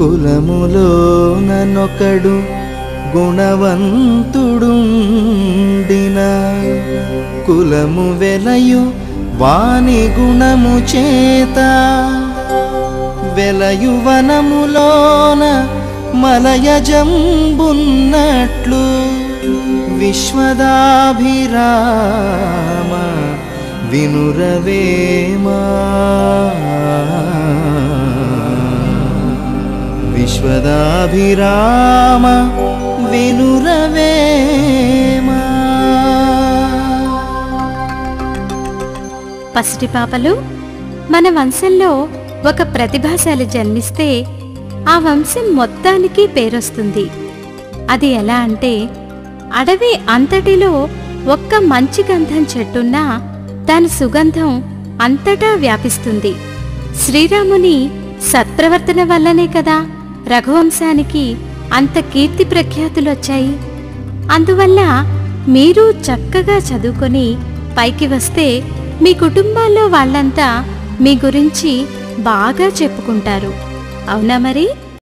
కులములోనొకడు గుణవంతుడుండిన కులము వెలయు వాని గుణము చేత వెలయు వనములోన మలయజంబున్నట్లు విశ్వదాభిరామ వినురవేమా విశ్వదాభిరామ వినురవేమా. పసిటి పాపలు, మన వంశంలో ఒక ప్రతిభాశాలి జన్మిస్తే ఆ వంశం మొత్తానికి పేరొస్తుంది. అది ఎలా అంటే, అడవి అంతటిలో ఒక్క మంచి గంధం చెట్టున్నా దాని సుగంధం అంతటా వ్యాపిస్తుంది. శ్రీరాముని సత్ప్రవర్తన వల్లనే కదా రఘువంశానికి అంత కీర్తి ప్రఖ్యాతులొచ్చాయి. అందువల్ల మీరు చక్కగా చదువుకొని పైకి వస్తే మీ కుటుంబాల్లో వాళ్ళంతా మీ గురించి బాగా చెప్పుకుంటారు. అవునా మరి?